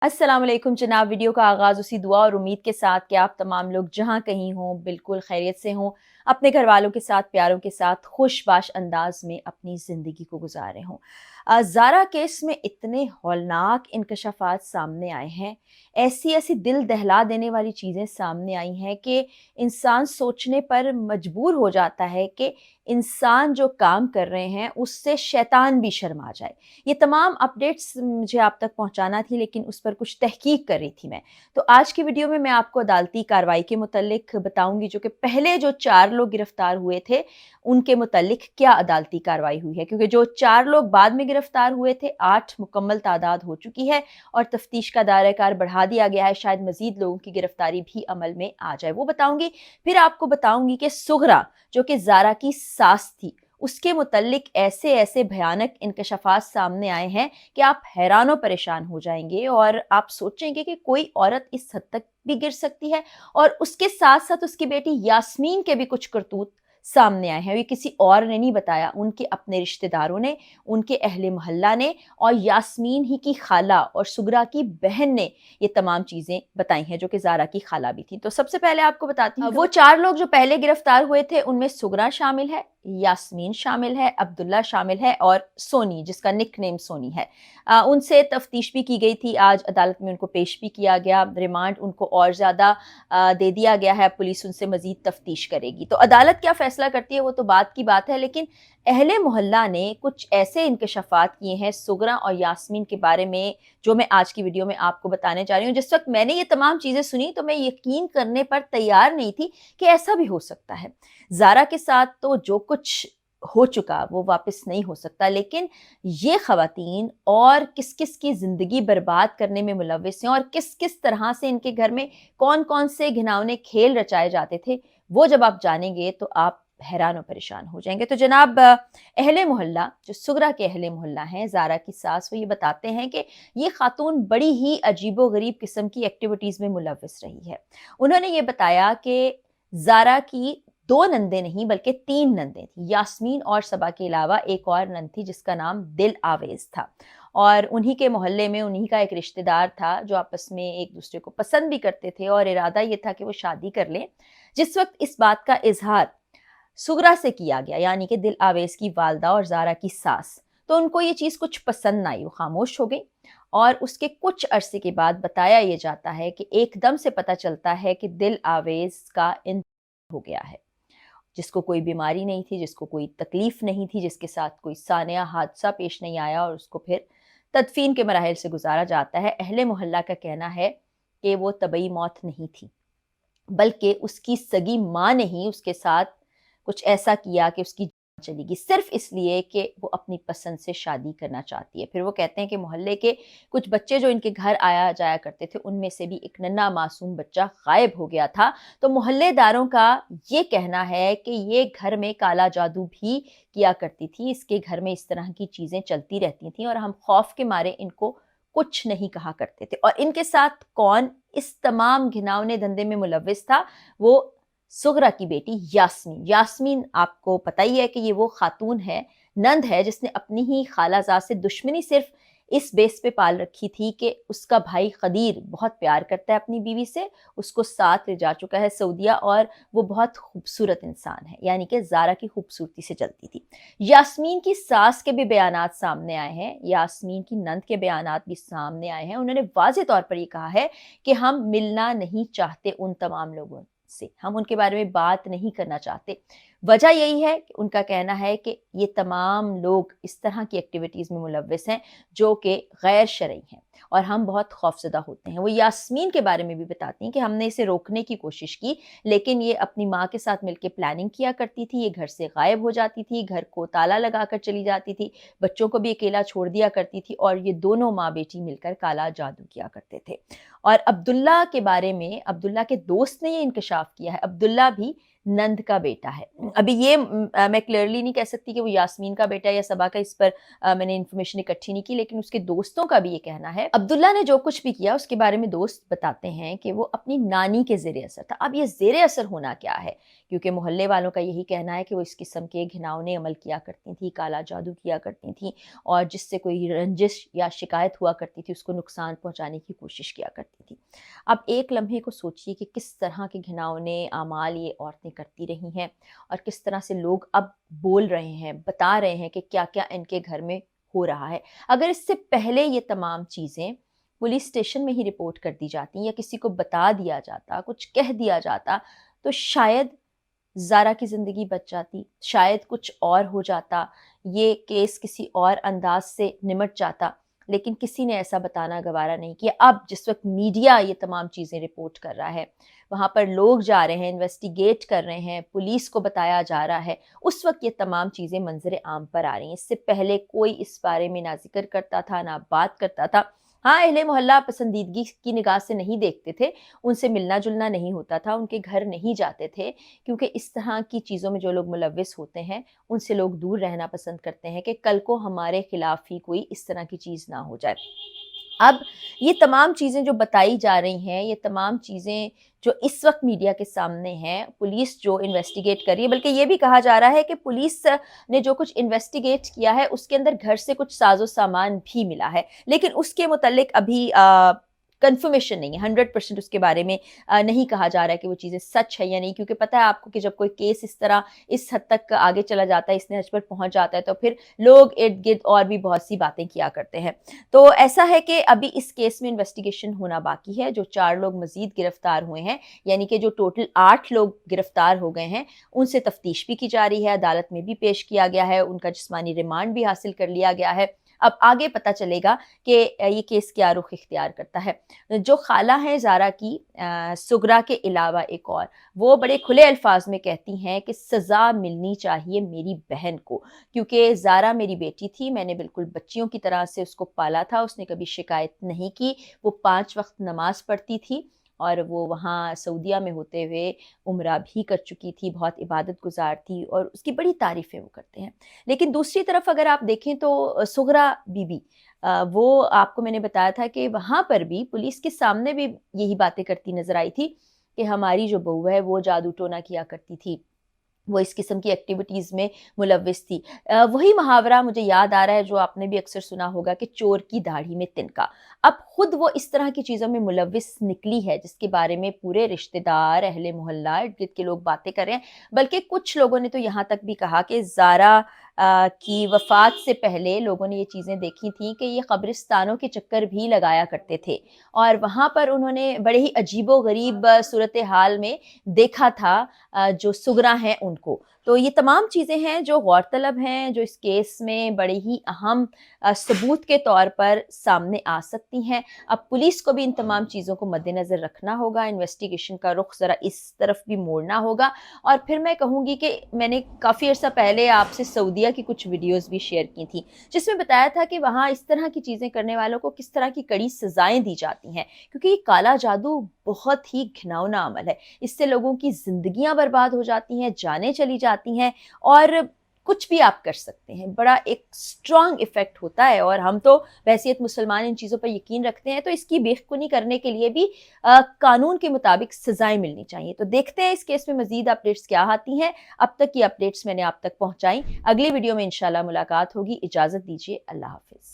अस्सलाम वालेकुम जनाब। वीडियो का आगाज़ उसी दुआ और उम्मीद के साथ कि आप तमाम लोग जहाँ कहीं हों बिल्कुल खैरियत से हों, अपने घर वालों के साथ, प्यारों के साथ खुशबाश अंदाज में अपनी ज़िंदगी को गुजारे हों। ज़ारा केस में इतने हौलनाक इंकशाफात सामने आए हैं, ऐसी ऐसी दिल दहला देने वाली चीज़ें सामने आई हैं कि इंसान सोचने पर मजबूर हो जाता है कि इंसान जो काम कर रहे हैं उससे शैतान भी शर्मा जाए। ये तमाम अपडेट्स मुझे आप तक पहुंचाना थी, लेकिन उस पर कुछ तहकीक कर रही थी मैं। तो आज की वीडियो में मैं आपको अदालती कार्रवाई के मुतल्लिक बताऊंगी, जो कि पहले जो 4 लोग गिरफ्तार हुए थे उनके मुतल्लिक क्या अदालती कार्रवाई हुई है, क्योंकि जो 4 लोग बाद में गिरफ्तार हुए थे 8 मुकम्मल तादाद हो चुकी है और तफ्तीश का दायरा-कार बढ़ा दिया गया है। शायद मजीद लोगों की गिरफ्तारी भी अमल में आ जाए, वो बताऊंगी। फिर आपको बताऊंगी कि सुगरा जो कि ज़ारा की सास थी, उसके मुतल्लिक ऐसे ऐसे भयानक इंकशाफात सामने आए हैं कि आप हैरान व परेशान हो जाएंगे और आप सोचेंगे कि कोई औरत इस हद तक भी गिर सकती है। और उसके साथ साथ उसकी बेटी यास्मीन के भी कुछ करतूत सामने आए हैं। ये किसी और ने नहीं बताया, उनके अपने रिश्तेदारों ने, उनके अहले मोहल्ला ने और यास्मीन ही की खाला और सुगरा की बहन ने ये तमाम चीज़ें बताई हैं, जो कि ज़ारा की खाला भी थी। तो सबसे पहले आपको बताती हूँ, वो 4 लोग जो पहले गिरफ्तार हुए थे उनमें सुगरा शामिल है, यास्मीन शामिल है, अब्दुल्ला शामिल है और सोनी, जिसका निकनेम सोनी है। उनसे तफ्तीश भी की गई थी, आज अदालत में उनको पेश भी किया गया। रिमांड उनको और ज़्यादा दे दिया गया है, पुलिस उनसे मज़ीद तफ्तीश करेगी। तो अदालत क्या फ़ैसला करती है वो तो बात की बात है, लेकिन अहले मोहल्ला ने कुछ ऐसे इंकशाफात किए हैं सुगरा और यास्मीन के बारे में, जो मैं आज की वीडियो में आपको बताने जा रही हूँ। जिस वक़्त मैंने ये तमाम चीज़ें सुनी तो मैं यकीन करने पर तैयार नहीं थी कि ऐसा भी हो सकता है। ज़ारा के साथ तो जो कुछ हो चुका वो वापस नहीं हो सकता, लेकिन ये ख़वातीन और किस-किस की ज़िंदगी बर्बाद करने में मुलव्विस हैं और किस-किस तरह से इनके घर में कौन-कौन से घिनौने खेल रचाए जाते थे, वो जब आप जानेंगे तो आप हैरान और परेशान हो जाएँगे। तो जनाब, अहले मोहल्ला, जो सुगरा के अहले मोहल्ला हैं, ज़ारा की सास, वो ये बताते हैं कि ये खातून बड़ी ही अजीबो-गरीब किस्म की एक्टिविटीज़ में मुलव्विस रही है। उन्होंने ये बताया कि ज़ारा की 2 नंदें नहीं बल्कि 3 नंदें थीं। यास्मीन और सबा के अलावा एक और नंद थी जिसका नाम दिल आवेज़ था और उन्हीं के मोहल्ले में उन्हीं का एक रिश्तेदार था जो आपस में एक-दूसरे को पसंद भी करते थे और इरादा ये था कि वो शादी कर लें। जिस वक़्त इस बात का इज़हार सुगरा से किया गया, यानी कि दिल आवेज़ की वालदा और ज़ारा की सास, तो उनको ये चीज़ कुछ पसंद ना आई, वो खामोश हो गई। और उसके कुछ अरसे के बाद बताया ये जाता है कि एकदम से पता चलता है कि दिल आवेज़ का इंतकाल हो गया है। जिसको कोई बीमारी नहीं थी, जिसको कोई तकलीफ़ नहीं थी, जिसके साथ कोई सानिया हादसा पेश नहीं आया और उसको फिर तदफ़ीन के मराहिल से गुज़ारा जाता है। अहले मोहल्ला का कहना है कि वो तबई मौत नहीं थी, बल्कि उसकी सगी माँ ने ही उसके साथ कुछ ऐसा किया कि उसकी जान चली गई, सिर्फ इसलिए कि वो अपनी पसंद से शादी करना चाहती है। फिर वो कहते हैं कि मोहल्ले के कुछ बच्चे जो इनके घर आया जाया करते थे, उनमें से भी एक नन्हा मासूम बच्चा गायब हो गया था। तो मोहल्लेदारों का ये कहना है कि ये घर में काला जादू भी किया करती थी, इसके घर में इस तरह की चीज़ें चलती रहती थीं और हम खौफ के मारे इनको कुछ नहीं कहा करते थे। और इनके साथ कौन इस तमाम घिनौने धंधे में मुलव्विस था? वो सुगरा की बेटी यास्मीन। यास्मीन आपको पता ही है कि ये वो खातून है, नंद है, जिसने अपनी ही खालाज़ाद से दुश्मनी सिर्फ़ इस बेस पे पाल रखी थी कि उसका भाई ख़दीर बहुत प्यार करता है अपनी बीवी से, उसको साथ ले जा चुका है सऊदीया और वो बहुत खूबसूरत इंसान है, यानी कि ज़ारा की खूबसूरती से जलती थी। यास्मीन की सास के भी बयानात सामने आए हैं, यास्मीन की नंद के बयानात भी सामने आए हैं। उन्होंने वाज़ेह तौर पर ये कहा है कि हम मिलना नहीं चाहते उन तमाम लोगों से, हम उनके बारे में बात नहीं करना चाहते। वजह यही है कि उनका कहना है कि ये तमाम लोग इस तरह की एक्टिविटीज़ में मुलव्विस हैं जो कि गैर शरई हैं और हम बहुत खौफज़दा होते हैं। वो यास्मीन के बारे में भी बताती हैं कि हमने इसे रोकने की कोशिश की, लेकिन ये अपनी माँ के साथ मिलके प्लानिंग किया करती थी, ये घर से गायब हो जाती थी, घर को ताला लगाकर चली जाती थी, बच्चों को भी अकेला छोड़ दिया करती थी और ये दोनों माँ-बेटी मिलकर काला जादू किया करते थे। और अब्दुल्ला के बारे में अब्दुल्ला के दोस्त ने ये इंकशाफ किया है। अब्दुल्ला भी नंद का बेटा है। अभी ये मैं क्लियरली नहीं कह सकती कि वो यास्मीन का बेटा है या सबा का, इस पर मैंने इन्फॉर्मेशन इकट्ठी नहीं की, लेकिन उसके दोस्तों का भी ये कहना है। अब्दुल्ला ने जो कुछ भी किया उसके बारे में दोस्त बताते हैं कि वो अपनी नानी के ज़ेरे असर था। अब ये ज़ेरे असर होना क्या है? क्योंकि मोहल्ले वालों का यही कहना है कि वो इस किस्म के घिनौने अमल किया करती थी, काला जादू किया करती थी, और जिससे कोई रंजिश या शिकायत हुआ करती थी उसको नुकसान पहुंचाने की कोशिश किया करती थी। अब एक लम्हे को सोचिए कि किस तरह के घिनौने आमाल ये औरतें करती रही हैं और किस तरह से लोग अब बोल रहे हैं, बता रहे हैं कि क्या-क्या इनके घर में हो रहा है। अगर इससे पहले ये तमाम चीज़ें पुलिस स्टेशन में ही रिपोर्ट कर दी जाती या किसी को बता दिया जाता, कुछ कह दिया जाता, तो शायद ज़ारा की ज़िंदगी बच जाती, शायद कुछ और हो जाता, ये केस किसी और अंदाज़ से निमट जाता। लेकिन किसी ने ऐसा बताना गवारा नहीं किया। अब जिस वक़्त मीडिया ये तमाम चीज़ें रिपोर्ट कर रहा है, वहाँ पर लोग जा रहे हैं, इन्वेस्टिगेट कर रहे हैं, पुलिस को बताया जा रहा है, उस वक़्त ये तमाम चीज़ें मंज़र आम पर आ रही हैं। इससे पहले कोई इस बारे में ना ज़िक्र करता था, ना बात करता था। हाँ, अहले मोहल्ला पसंदीदगी की निगाह से नहीं देखते थे, उनसे मिलना-जुलना नहीं होता था, उनके घर नहीं जाते थे, क्योंकि इस तरह की चीज़ों में जो लोग मुलव्विस होते हैं, उनसे लोग दूर रहना पसंद करते हैं कि कल को हमारे खिलाफ ही कोई इस तरह की चीज़ ना हो जाए। अब ये तमाम चीज़ें जो बताई जा रही हैं, ये तमाम चीज़ें जो इस वक़्त मीडिया के सामने हैं, पुलिस जो इन्वेस्टिगेट कर रही है, बल्कि ये भी कहा जा रहा है कि पुलिस ने जो कुछ इन्वेस्टिगेट किया है, उसके अंदर घर से कुछ साज़ो-सामान भी मिला है। लेकिन उसके मुतल्लिक अभी कन्फर्मेशन नहीं है, 100% उसके बारे में नहीं कहा जा रहा है कि वो चीज़ें सच है या नहीं, क्योंकि पता है आपको कि जब कोई केस इस तरह इस हद तक आगे चला जाता है, इस नहज पर पहुँच जाता है, तो फिर लोग इर्द-गिर्द और भी बहुत सी बातें किया करते हैं। तो ऐसा है कि अभी इस केस में इन्वेस्टिगेशन होना बाकी है, जो 4 लोग मज़ीद गिरफ्तार हुए हैं, यानी कि जो टोटल 8 लोग गिरफ्तार हो गए हैं, उनसे तफ्तीश भी की जा रही है, अदालत में भी पेश किया गया है, उनका जिस्मानी रिमांड भी हासिल कर लिया गया है। अब आगे पता चलेगा कि ये केस क्या रुख इख्तियार करता है। जो खाला हैं ज़ारा की, सुगरा के अलावा एक और, वो बड़े खुले अल्फाज में कहती हैं कि सज़ा मिलनी चाहिए मेरी बहन को, क्योंकि ज़ारा मेरी बेटी थी, मैंने बिल्कुल बच्चियों की तरह से उसको पाला था, उसने कभी शिकायत नहीं की, वो 5 वक्त नमाज पढ़ती थी और वो वहाँ सऊदीया में होते हुए उम्रा भी कर चुकी थी, बहुत इबादत गुज़ार थी और उसकी बड़ी तारीफ़ें वो करते हैं। लेकिन दूसरी तरफ अगर आप देखें तो सुगरा बीबी, वो आपको मैंने बताया था कि वहाँ पर भी पुलिस के सामने भी यही बातें करती नज़र आई थी कि हमारी जो बहू है वो जादू टोना किया करती थी, वो इस किस्म की एक्टिविटीज़ में मुलव्विस थी। वही मुहावरा मुझे याद आ रहा है जो आपने भी अक्सर सुना होगा कि चोर की दाढ़ी में तिनका। अब खुद वो इस तरह की चीज़ों में मुलव्विस निकली है जिसके बारे में पूरे रिश्तेदार, अहले मोहल्ला, इर्द-गिर्द के लोग बातें कर रहे हैं। बल्कि कुछ लोगों ने तो यहाँ तक भी कहा कि ज़ारा की वफ़ात से पहले लोगों ने ये चीज़ें देखी थी कि ये कब्रिस्तानों के चक्कर भी लगाया करते थे और वहाँ पर उन्होंने बड़े ही अजीबो-गरीब सूरत-ए-हाल में देखा था जो सुगरा हैं उनको। तो ये तमाम चीज़ें हैं जो गौरतलब हैं, जो इस केस में बड़े ही अहम सबूत के तौर पर सामने आ सकती हैं। अब पुलिस को भी इन तमाम चीज़ों को मद्देनज़र रखना होगा, इन्वेस्टिगेशन का रुख ज़रा इस तरफ भी मोड़ना होगा और फिर मैं कहूँगी कि मैंने काफ़ी अर्सा पहले आपसे सऊदीया की कुछ वीडियोज़ भी शेयर की थी, जिसमें बताया था कि वहाँ इस तरह की चीज़ें करने वालों को किस तरह की कड़ी सज़ाएँ दी जाती हैं, क्योंकि ये काला जादू बहुत ही घिनौना अमल है। इससे लोगों की ज़िंदगियाँ बर्बाद हो जाती हैं, जानें चली जाती हैं और कुछ भी आप कर सकते हैं। बड़ा एक स्ट्रॉन्ग इफ़ेक्ट होता है और हम तो बहैसियत मुसलमान इन चीज़ों पर यकीन रखते हैं, तो इसकी बेखुनी करने के लिए भी कानून के मुताबिक सज़ाएँ मिलनी चाहिए। तो देखते हैं इस केस में मज़ीद अपडेट्स क्या आती हैं। अब तक की अपडेट्स मैंने आप तक पहुँचाई। अगली वीडियो में इंशाल्लाह मुलाकात होगी। इजाज़त दीजिए। अल्लाह हाफ़िज़।